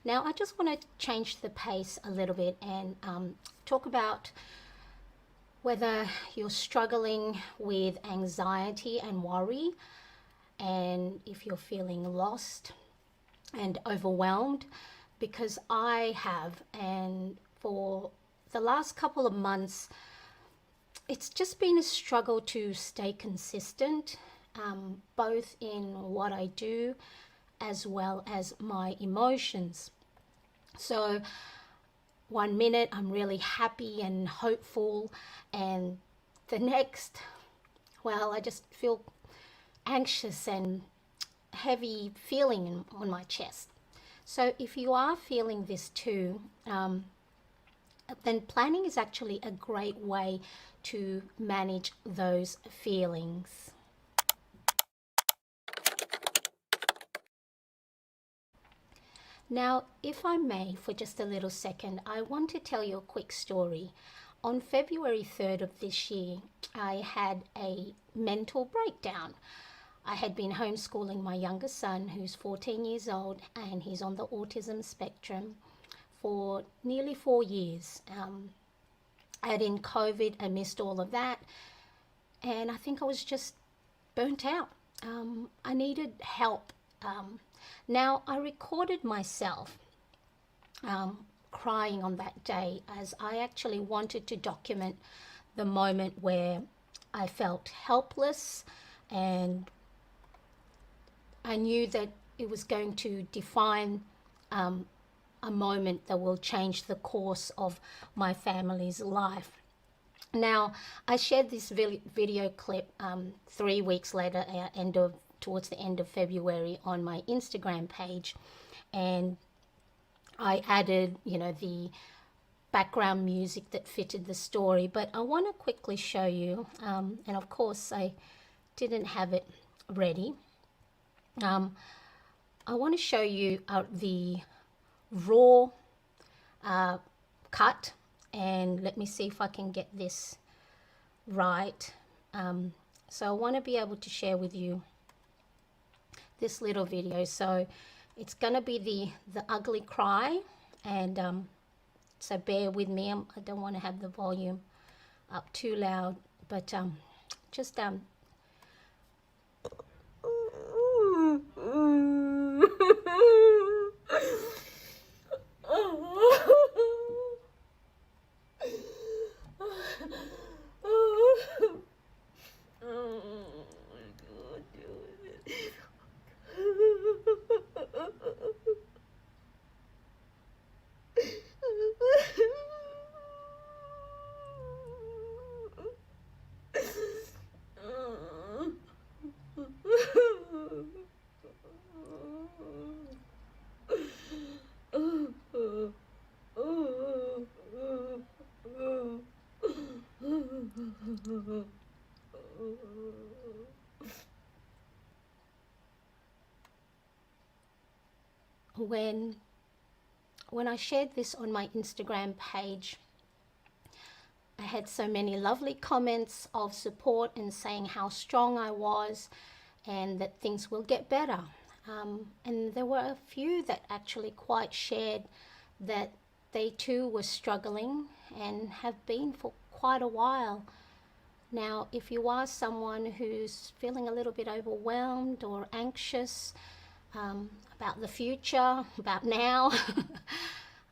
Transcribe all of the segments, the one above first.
Now, I just want to change the pace a little bit and talk about whether you're struggling with anxiety and worry, and if you're feeling lost and overwhelmed, because I have, and for the last couple of months, it's just been a struggle to stay consistent, both in what I do as well as my emotions. So, one minute I'm really happy and hopeful, and the next, well, I just feel anxious and heavy feeling on my chest. So, if you are feeling this too, then planning is actually a great way to manage those feelings. Now, if I may, for just a little second, I want to tell you a quick story. On February 3rd of this year, I had a mental breakdown. I had been homeschooling my younger son, who's 14 years old, and he's on the autism spectrum, for nearly 4 years. Add in COVID, I missed all of that, and I think I was just burnt out. I needed help. Now, I recorded myself crying on that day, as I actually wanted to document the moment where I felt helpless, and I knew that it was going to define a moment that will change the course of my family's life. Now, I shared this video clip 3 weeks later, towards the end of February, on my Instagram page, and I added, the background music that fitted the story. But I want to quickly show you, and of course I didn't have it ready. I want to show you the raw cut, and let me see if I can get this right. So I want to be able to share with you this little video. So it's going to be the ugly cry, and so bear with me. I don't want to have the volume up too loud, but just when I shared this on my Instagram page, I had so many lovely comments of support and saying how strong I was and that things will get better. And there were a few that actually quite shared that they too were struggling and have been for quite a while. Now, if you are someone who's feeling a little bit overwhelmed or anxious about the future, about now,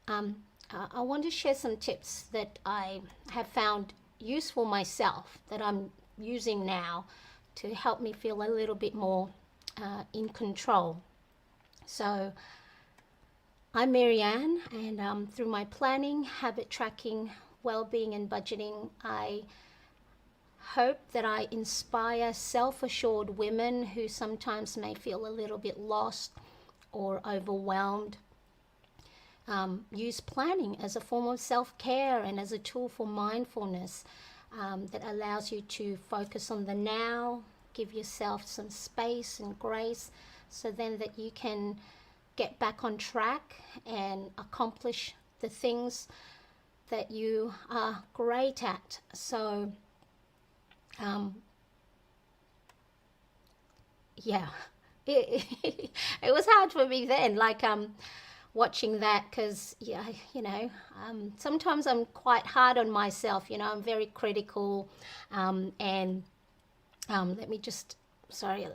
I want to share some tips that I have found useful myself, that I'm using now to help me feel a little bit more in control. So I'm Marianne, and through my planning, habit tracking, well-being and budgeting, I hope that I inspire self-assured women who sometimes may feel a little bit lost or overwhelmed. Use planning as a form of self-care and as a tool for mindfulness that allows you to focus on the now, give yourself some space and grace, so then that you can get back on track and accomplish the things that you are great at. So yeah, it was hard for me then. watching that, because yeah, sometimes I'm quite hard on myself. I'm very critical, and let me just, sorry,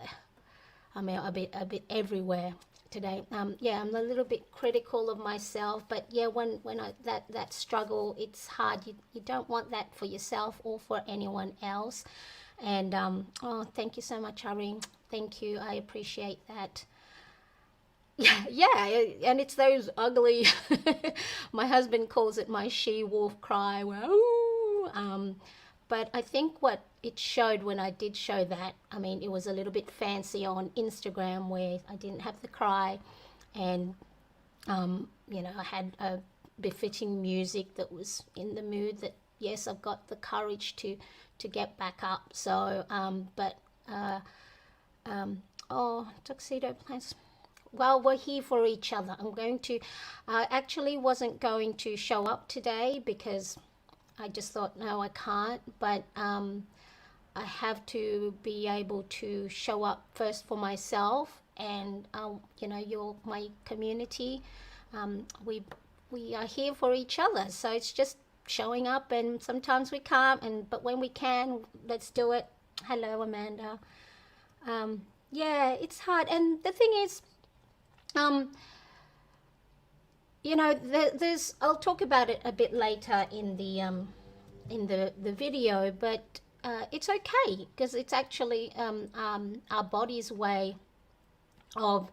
I'm a bit everywhere today. Yeah, I'm a little bit critical of myself, but yeah, when I that struggle, it's hard. You don't want that for yourself or for anyone else. And oh, thank you so much, Irene. Thank you. I appreciate that. Yeah, yeah, and it's those ugly. My husband calls it my she-wolf cry. Wow. But I think what it showed when I did show that, I mean, it was a little bit fancy on Instagram where I didn't have the cry, and I had a befitting music that was in the mood that yes, I've got the courage to get back up. So, but oh, tuxedo plans. Well, we're here for each other. I'm going to, I actually wasn't going to show up today because I just thought, no, I can't. But I have to be able to show up first for myself and, you're my community. We are here for each other. So it's just showing up, and sometimes we can't. But when we can, let's do it. Hello, Amanda. Yeah, it's hard. And the thing is, there's I'll talk about it a bit later in the video, but it's okay because it's actually our body's way of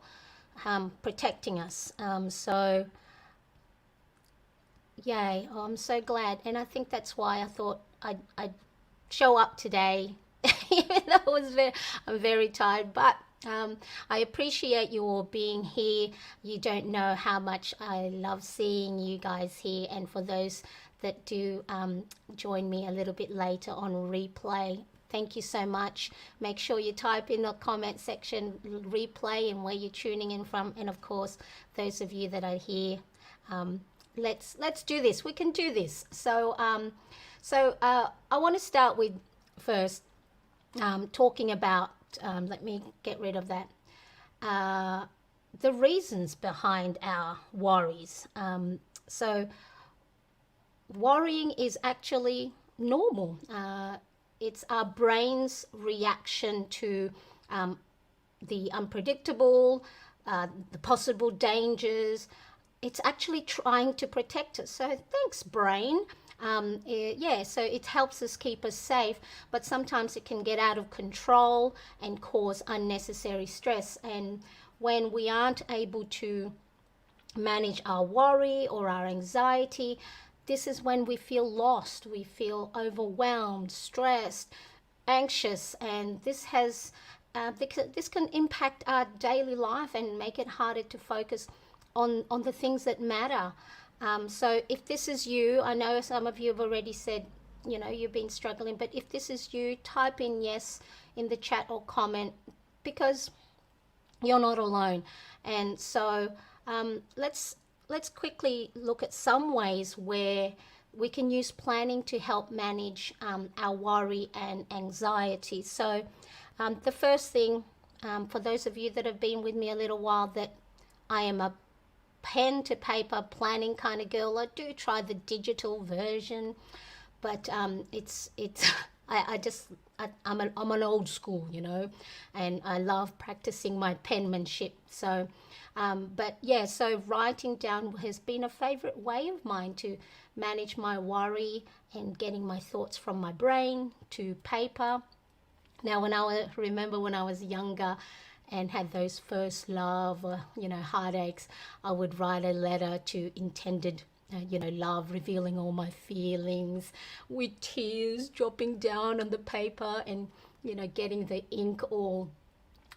protecting us. So yay! Oh, I'm so glad, and I think that's why I thought I'd show up today, even though I'm very tired, but. I appreciate you all being here. You don't know how much I love seeing you guys here. And for those that do join me a little bit later on replay, thank you so much. Make sure you type in the comment section replay and where you're tuning in from. And of course, those of you that are here, let's do this. We can do this. So I want to start with first talking about. Let me get rid of that. The reasons behind our worries. So, worrying is actually normal. It's our brain's reaction to the unpredictable, the possible dangers. It's actually trying to protect us. So, thanks, brain. Yeah, so it helps us keep us safe, but sometimes it can get out of control and cause unnecessary stress. And when we aren't able to manage our worry or our anxiety, this is when we feel lost, we feel overwhelmed, stressed, anxious, and this can impact our daily life and make it harder to focus on the things that matter. So if this is you, I know some of you have already said, you've been struggling, but if this is you, type in yes in the chat or comment, because you're not alone. And so let's quickly look at some ways where we can use planning to help manage our worry and anxiety. So the first thing, for those of you that have been with me a little while, that I am a pen to paper planning kind of girl. I do try the digital version, but it's I'm an old school, and I love practicing my penmanship. So but yeah, so writing down has been a favorite way of mine to manage my worry and getting my thoughts from my brain to paper. Now, remember when I was younger and had those first love, heartaches, I would write a letter to intended, love, revealing all my feelings with tears dropping down on the paper and, getting the ink all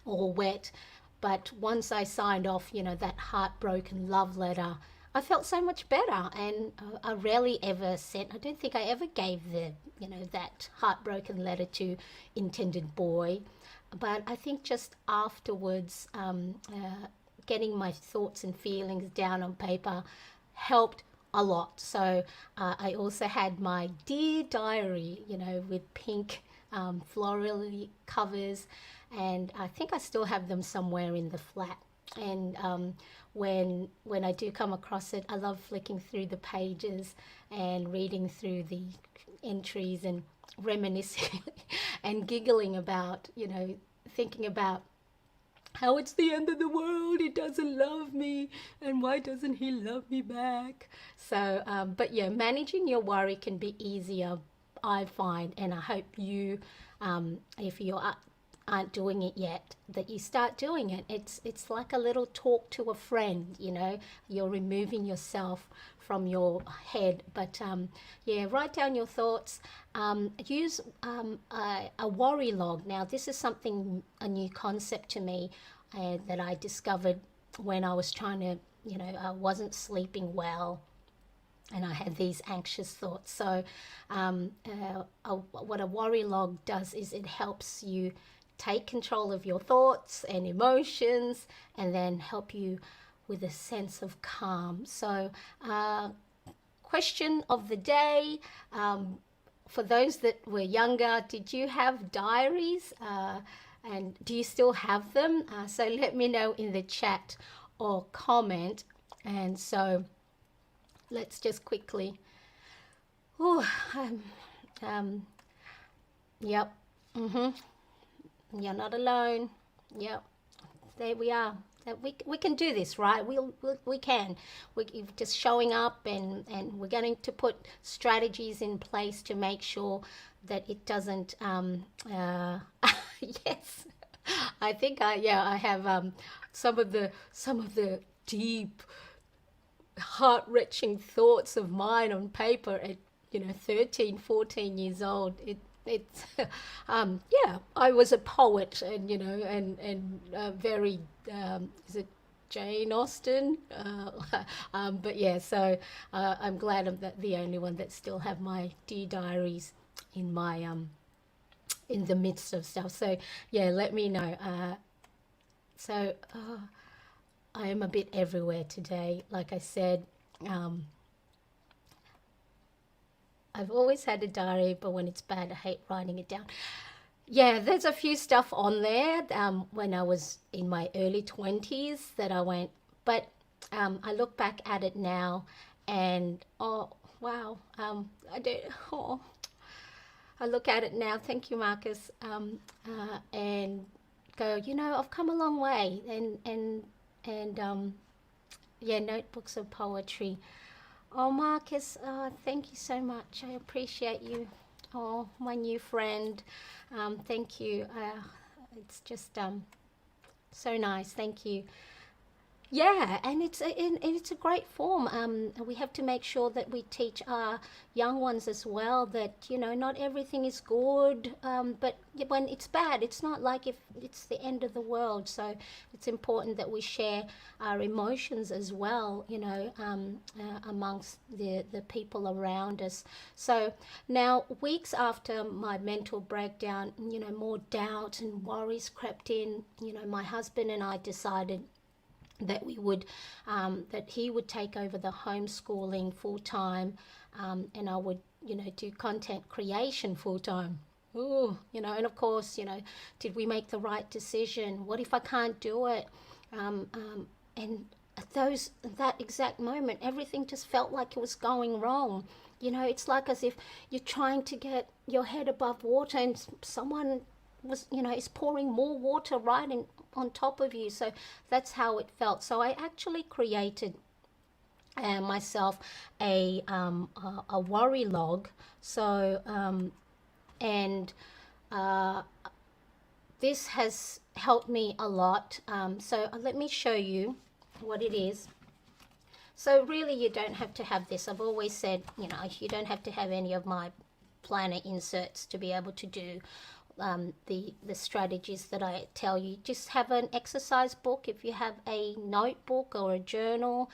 wet. But once I signed off, that heartbroken love letter, I felt so much better. And I rarely ever I don't think I ever gave that heartbroken letter to intended boy. But I think just afterwards, getting my thoughts and feelings down on paper helped a lot. So I also had my dear diary, with pink floral covers, and I think I still have them somewhere in the flat. And when I do come across it, I love flicking through the pages and reading through the entries and reminiscing and giggling about, thinking about how it's the end of the world, he doesn't love me, and why doesn't he love me back? So, but yeah, managing your worry can be easier, I find, and I hope you, if you aren't doing it yet, that you start doing it. It's like a little talk to a friend, you're removing yourself from your head. But yeah, write down your thoughts. Use a worry log. Now, this is a new concept to me that I discovered when I was trying to, I wasn't sleeping well and I had these anxious thoughts. So what a worry log does is it helps you take control of your thoughts and emotions, and then help you with a sense of calm. So question of the day, for those that were younger, did you have diaries, and do you still have them? So let me know in the chat or comment. And so let's just quickly, yep, you're not alone. Yep, there we are. We can do this, right? We can. We're just showing up, and we're going to put strategies in place to make sure that it doesn't. Yes, I think I have some of the deep, heart-wrenching thoughts of mine on paper at 13, 14 years old. It's yeah, I was a poet, and very is it Jane Austen, but yeah, so I'm glad I'm the only one that still have my dear diaries in my in the midst of stuff. So yeah, let me know. So I am a bit everywhere today, like I said. I've always had a diary, but when it's bad, I hate writing it down. Yeah, there's a few stuff on there when I was in my early 20s that I went, but I look back at it now, and oh, wow, I look at it now, thank you, Marcus, and go, I've come a long way, and yeah, notebooks of poetry. Oh, Marcus, thank you so much. I appreciate you. Oh, my new friend. Thank you. It's just so nice. Thank you. Yeah, and it's a great form. We have to make sure that we teach our young ones as well that not everything is good, but when it's bad, it's not like if it's the end of the world. So it's important that we share our emotions as well, amongst the people around us. So now, weeks after my mental breakdown, more doubt and worries crept in. My husband and I decided that we would that he would take over the homeschooling full time, and I would do content creation full time. Oh, and of course, did we make the right decision? What if I can't do it? And at that exact moment, everything just felt like it was going wrong. It's like as if you're trying to get your head above water, and someone is pouring more water right on top of you. So that's how it felt. So I actually created myself a worry log. So and this has helped me a lot. So let me show you what it is. So really, you don't have to have this. I've always said, you don't have to have any of my planner inserts to be able to do the strategies that I tell you. Just have an exercise book. If you have a notebook or a journal,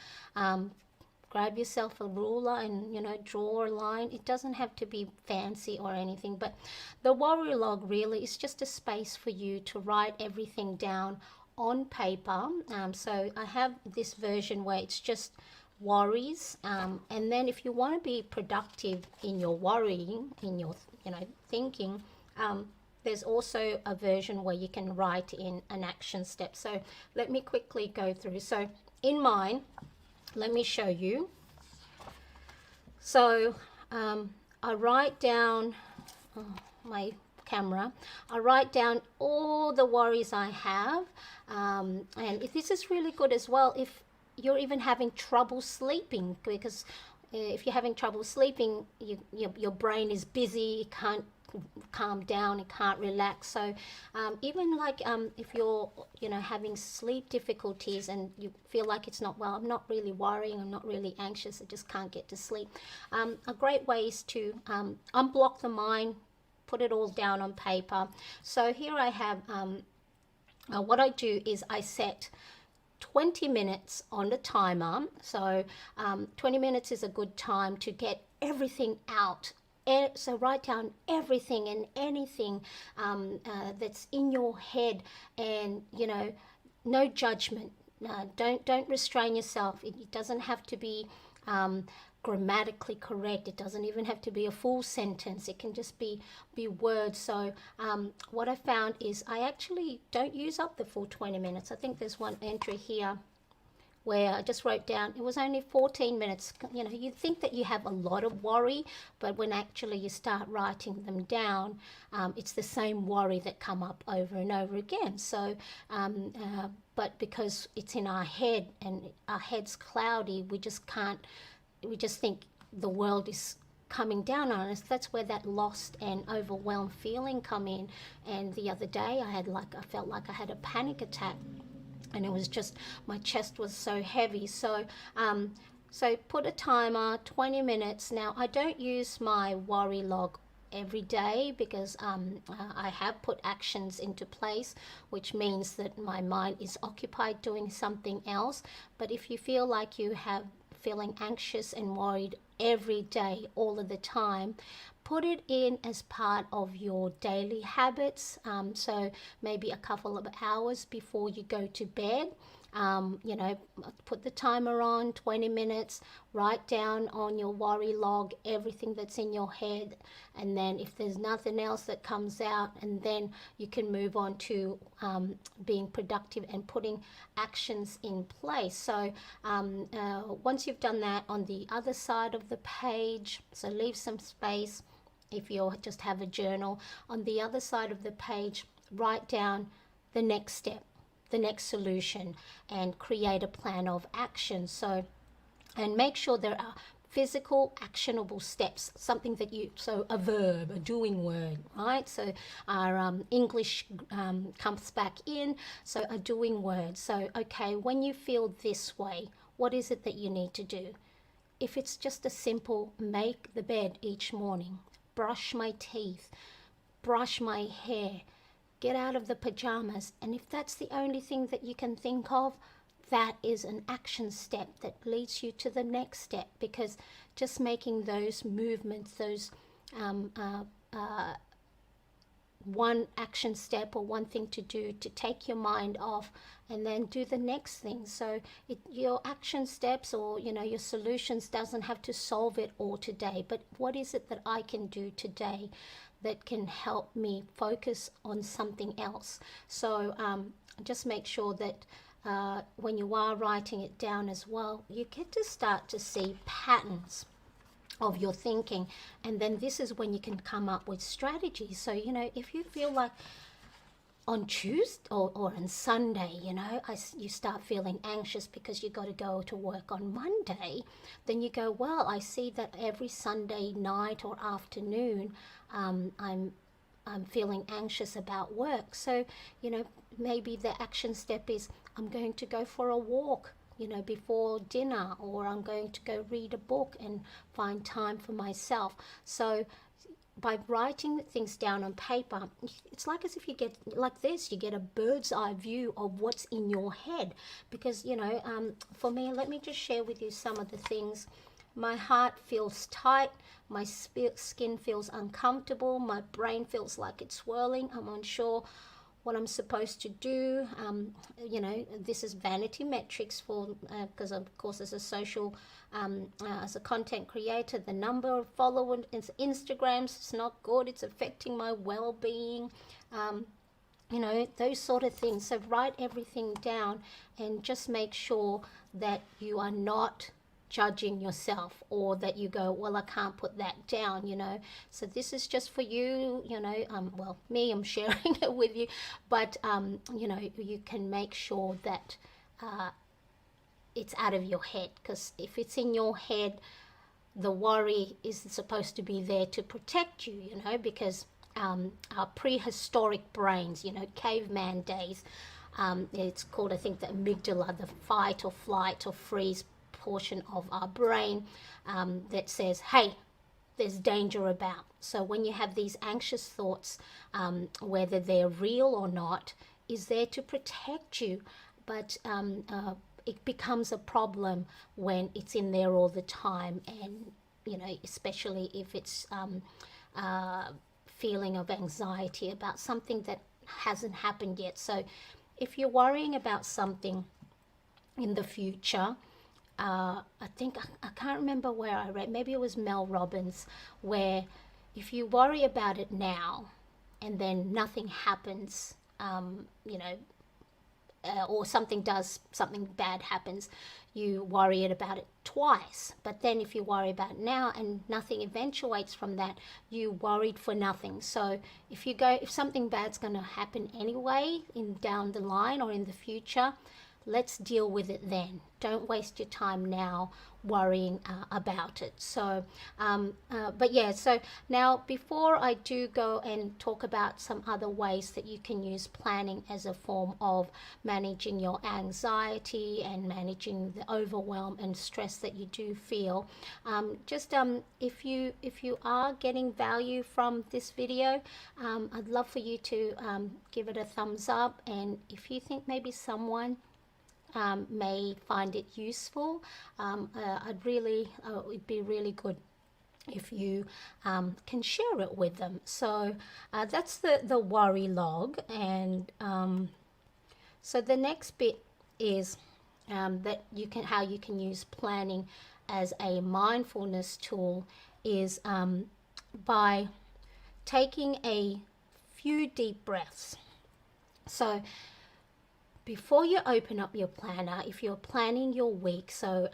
grab yourself a ruler and draw a line. It doesn't have to be fancy or anything, but the worry log really is just a space for you to write everything down on paper. So I have this version where it's just worries, and then if you want to be productive in your worrying, in your thinking, there's also a version where you can write in an action step. So let me quickly go through. So in mine, let me show you. So I write down, my camera, I write down all the worries I have, and if this is really good as well if you're even having trouble sleeping, because if you're having trouble sleeping, your brain is busy, it can't calm down, it can't relax. So even like if you're having sleep difficulties and you feel like it's not, well, I'm not really worrying, I'm not really anxious, I just can't get to sleep, a great way is to unblock the mind, put it all down on paper. So here I have what I do is I set 20 minutes on the timer. So 20 minutes is a good time to get everything out. So write down everything and anything that's in your head, and no judgment. Don't restrain yourself. It doesn't have to be grammatically correct. It doesn't even have to be a full sentence. It can just be words. So what I found is I actually don't use up the full 20 minutes. I think there's one entry here where I just wrote down it was only 14 minutes. You'd think that you have a lot of worry, but when actually you start writing them down, it's the same worry that come up over and over again. So but because it's in our head and our head's cloudy, we just think the world is coming down on us. That's where that lost and overwhelmed feeling come in. And the other day I felt like I had a panic attack, and it was just, my chest was so heavy. So so put a timer, 20 minutes. Now I don't use my worry log every day because I have put actions into place, which means that my mind is occupied doing something else. But if you feel like you have feeling anxious and worried every day, all of the time, put it in as part of your daily habits. So maybe a couple of hours before you go to bed, put the timer on, 20 minutes, write down on your worry log everything that's in your head, and then if there's nothing else that comes out, and then you can move on to being productive and putting actions in place. So once you've done that, on the other side of the page, so leave some space if you just have a journal, on the other side of the page, write down the next step, the next solution, and create a plan of action. So, and make sure there are physical actionable steps, something that so a verb, a doing word, right? So our English comes back in, so a doing word. So okay, when you feel this way, what is it that you need to do? If it's just a simple make the bed each morning, brush my teeth, brush my hair, get out of the pajamas, and if that's the only thing that you can think of, that is an action step that leads you to the next step, because just making those movements, those one action step or one thing to do to take your mind off and then do the next thing. So your action steps or your solutions doesn't have to solve it all today, but what is it that I can do today that can help me focus on something else? So just make sure that when you are writing it down as well, you get to start to see patterns of your thinking, and then this is when you can come up with strategies. So if you feel like on Tuesday or on Sunday, you start feeling anxious because you got to go to work on Monday, then you go, well, I see that every Sunday night or afternoon I'm feeling anxious about work. So maybe the action step is I'm going to go for a walk before dinner, or I'm going to go read a book and find time for myself. So by writing things down on paper, it's like as if you get like this, you get a bird's eye view of what's in your head. Because for me, let me just share with you some of the things. My heart feels tight, my skin feels uncomfortable, my brain feels like it's swirling, I'm unsure what I'm supposed to do. You know, this is vanity metrics for, because of course as a social, as a content creator, the number of followers, Instagrams, it's not good, it's affecting my well-being. You know, those sort of things. So write everything down and just make sure that you are not judging yourself, or that you go, well, I can't put that down, you know. So this is just for you, you know. Well, me, I'm sharing it with you, but you know, you can make sure that it's out of your head, because if it's in your head, the worry is supposed to be there to protect you, you know, because our prehistoric brains, you know, caveman days, it's called, I think, the amygdala, the fight or flight or freeze portion of our brain, that says, hey, there's danger about. So when you have these anxious thoughts, whether they're real or not, is there to protect you. But it becomes a problem when it's in there all the time, and you know, especially if it's feeling of anxiety about something that hasn't happened yet. So if you're worrying about something in the future, I think, I can't remember where I read, maybe it was Mel Robbins, where if you worry about it now and then nothing happens, you know, or something bad happens, you worry about it twice. But then if you worry about it now and nothing eventuates from that, you worried for nothing. So if something bad's going to happen anyway down the line or in the future, let's deal with it then. Don't waste your time now worrying about it. So but yeah, so now before I do go and talk about some other ways that you can use planning as a form of managing your anxiety and managing the overwhelm and stress that you do feel, if you are getting value from this video, I'd love for you to give it a thumbs up, and if you think maybe someone may find it useful, it'd be really good if you can share it with them. So that's the worry log, and so the next bit is that how you can use planning as a mindfulness tool is by taking a few deep breaths. So before you open up your planner, if you're planning your week, so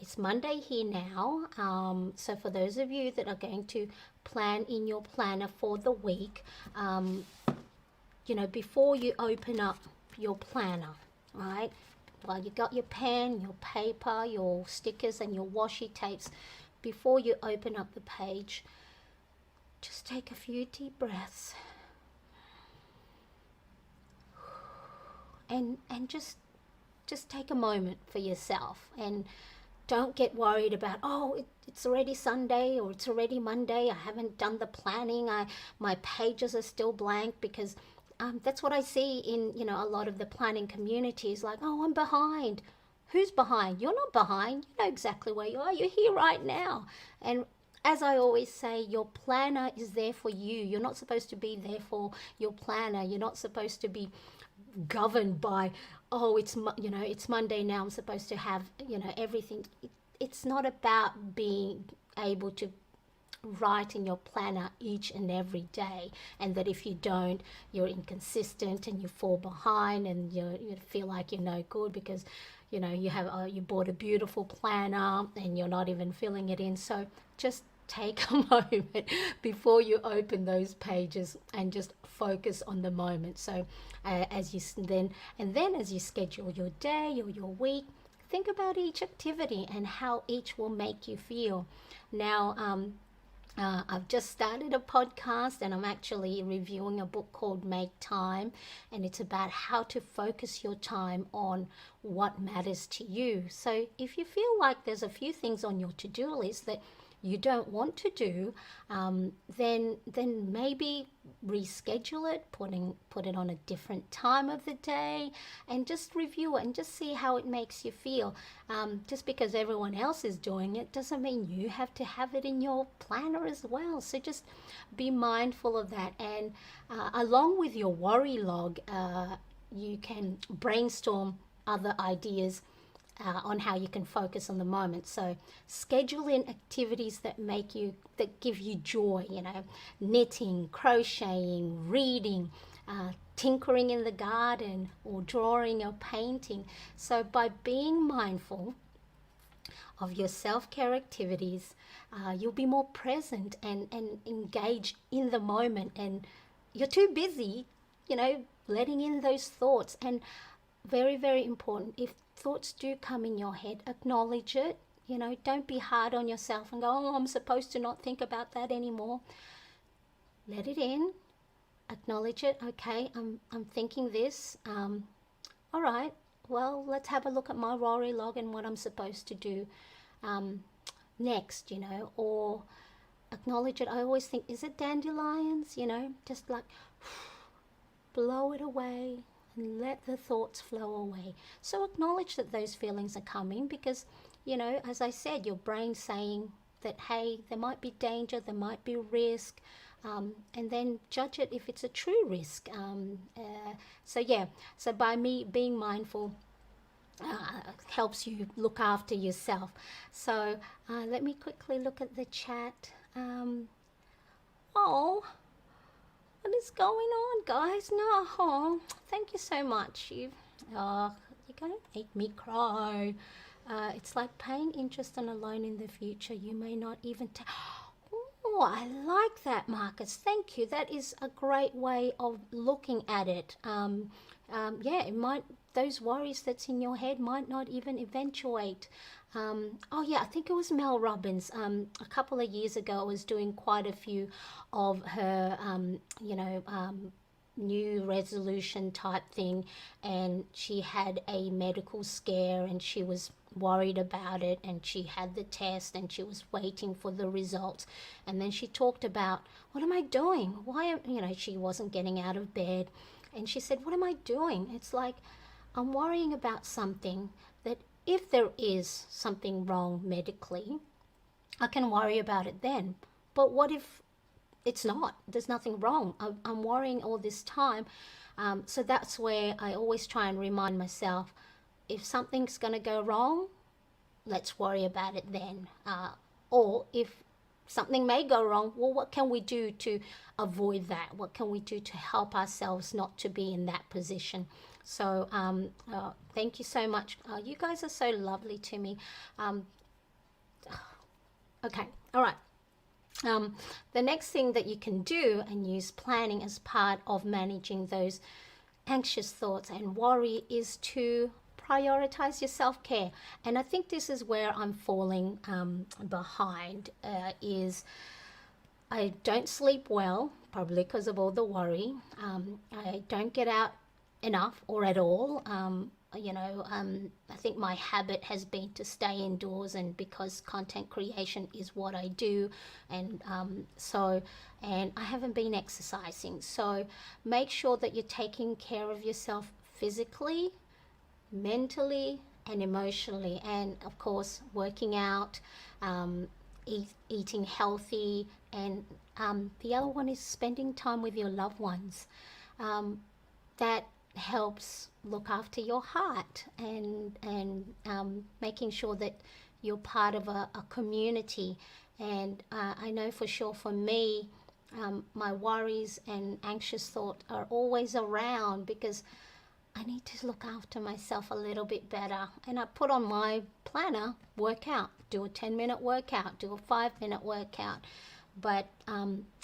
it's Monday here now, so for those of you that are going to plan in your planner for the week, you know, before you open up your planner, right, well, you got your pen, your paper, your stickers and your washi tapes, before you open up the page, just take a few deep breaths. And just take a moment for yourself, and don't get worried about, oh, it's already Sunday or it's already Monday, I haven't done the planning, my pages are still blank, because that's what I see in, you know, a lot of the planning communities, like, oh, I'm behind. Who's behind? You're not behind. You know exactly where you are. You're here right now. And as I always say, your planner is there for you. You're not supposed to be there for your planner. You're not supposed to be governed by, oh, it's Monday now, I'm supposed to have, you know, everything. It's not about being able to write in your planner each and every day, and that if you don't, you're inconsistent and you fall behind, and you feel like you're no good because, you know, you bought a beautiful planner and you're not even filling it in. So just take a moment before you open those pages and just focus on the moment. So as you schedule your day or your week, think about each activity and how each will make you feel. Now I've just started a podcast, and I'm actually reviewing a book called Make Time, and it's about how to focus your time on what matters to you. So if you feel like there's a few things on your to-do list that you don't want to do, then maybe reschedule it, put it on a different time of the day, and just review it and just see how it makes you feel. Just because everyone else is doing it doesn't mean you have to have it in your planner as well. So just be mindful of that. And along with your worry log, you can brainstorm other ideas on how you can focus on the moment. So schedule in activities that give you joy, knitting, crocheting, reading, tinkering in the garden, or drawing or painting. So by being mindful of your self-care activities, you'll be more present and engaged in the moment, and you're too busy, letting in those thoughts. And very, very important, if thoughts do come in your head, acknowledge it. Don't be hard on yourself and go, oh, I'm supposed to not think about that anymore. Let it in, acknowledge it. Okay, I'm thinking this. All right, well, let's have a look at my worry log and what I'm supposed to do next, or acknowledge it. I always think, is it dandelions? Just like blow it away and let the thoughts flow away. So acknowledge that those feelings are coming, because, as I said, your brain's saying that, hey, there might be danger, there might be risk, and then judge it if it's a true risk. So by me being mindful, helps you look after yourself. So let me quickly look at the chat. What is going on, guys? No, thank you so much. You're gonna make me cry. It's like paying interest on a loan in the future. You may not even Oh, I like that, Marcus. Thank you. That is a great way of looking at it. It might, those worries that's in your head might not even eventuate. I think it was Mel Robbins. A couple of years ago, I was doing quite a few of her, new resolution type thing, and she had a medical scare and she was worried about it, and she had the test and she was waiting for the results, and then she talked about, what am I doing? She wasn't getting out of bed, and she said, what am I doing? It's like, I'm worrying about something that, if there is something wrong medically, I can worry about it then. But what if it's not? There's nothing wrong. I'm worrying all this time. So that's where I always try and remind myself, if something's going to go wrong, let's worry about it then. Or if something may go wrong, well, what can we do to avoid that? What can we do to help ourselves not to be in that position? So thank you so much. You guys are so lovely to me. Okay, all right. The next thing that you can do and use planning as part of managing those anxious thoughts and worry is to prioritize your self-care. And I think this is where I'm falling behind, is I don't sleep well, probably because of all the worry. I don't get out enough or at all. I think my habit has been to stay indoors, and because content creation is what I do, and and I haven't been exercising. So make sure that you're taking care of yourself physically, mentally, and emotionally, and of course working out, eating healthy, and the other one is spending time with your loved ones. That helps look after your heart, and making sure that you're part of a community. And I know for sure for me, my worries and anxious thoughts are always around, because I need to look after myself a little bit better. And I put on my planner, workout, do a 10-minute workout, do a 5-minute workout. But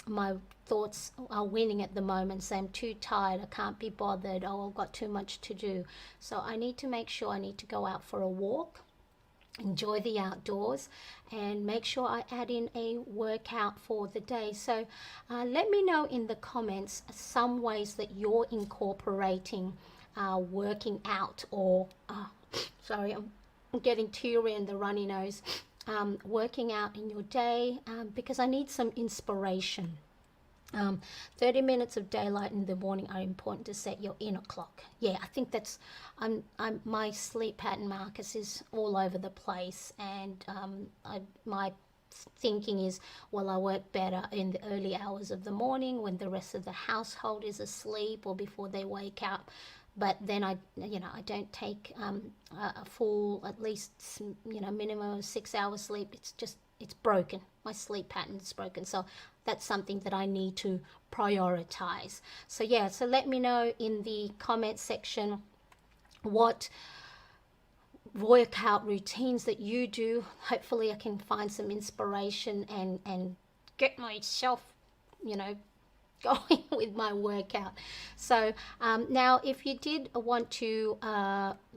my thoughts are winning at the moment, so I'm too tired, I can't be bothered, I've got too much to do. So I need to make sure I need to go out for a walk, enjoy the outdoors, and make sure I add in a workout for the day. So let me know in the comments some ways that you're incorporating working out, or sorry, I'm getting teary in the runny nose. working out in your day, because I need some inspiration. 30 minutes of daylight in the morning are important to set your inner clock. Yeah, I think that's, my sleep pattern, Marcus, is all over the place, and my thinking is, well, I work better in the early hours of the morning when the rest of the household is asleep or before they wake up. But then I don't take a full, at least, minimum of 6 hours sleep. It's broken. My sleep pattern is broken. So that's something that I need to prioritize. So yeah, so let me know in the comment section what workout routines that you do. Hopefully I can find some inspiration and get myself, going with my workout. So now, if you did want to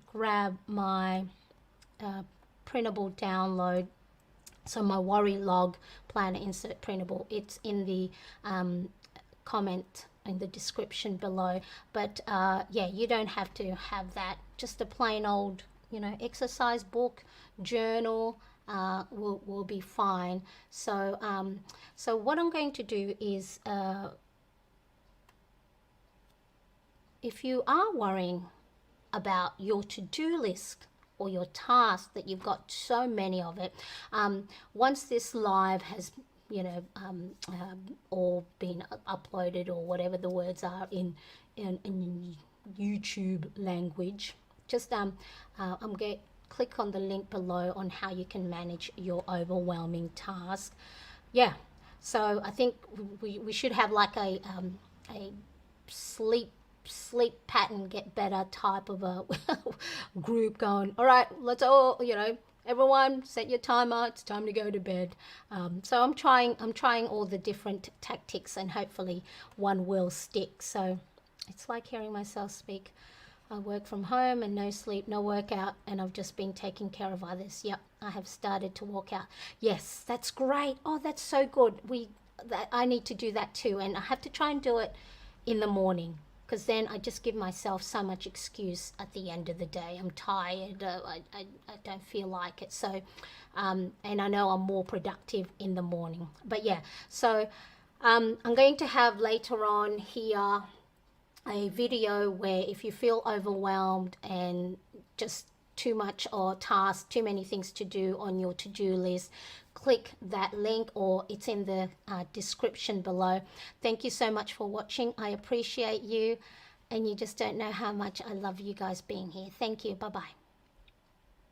grab my printable download, so my worry log planner insert printable, it's in the comment in the description below. But yeah, you don't have to have that. Just a plain old exercise book, journal, will be fine. So so what I'm going to do is, if you are worrying about your to-do list or your task, that you've got so many of it, once this live has all been uploaded, or whatever the words are in YouTube language, just I'm going to click on the link below on how you can manage your overwhelming task. Yeah, so I think we should have like a sleep pattern get better type of a group going. All right, let's all, everyone set your timer, it's time to go to bed. So I'm trying all the different tactics, and hopefully one will stick. So it's like hearing myself speak. I work from home and no sleep, no workout, and I've just been taking care of others. Yep, I have started to walk out. Yes, that's great. Oh, that's so good. I need to do that too, and I have to try and do it in the morning, because then I just give myself so much excuse at the end of the day. I'm tired, I don't feel like it. So, and I know I'm more productive in the morning. But yeah, so I'm going to have later on here a video where, if you feel overwhelmed and just too much or task, too many things to do on your to-do list, click that link, or it's in the description below. Thank you so much for watching. I appreciate you, and you just don't know how much I love you guys being here. Thank you. Bye-bye.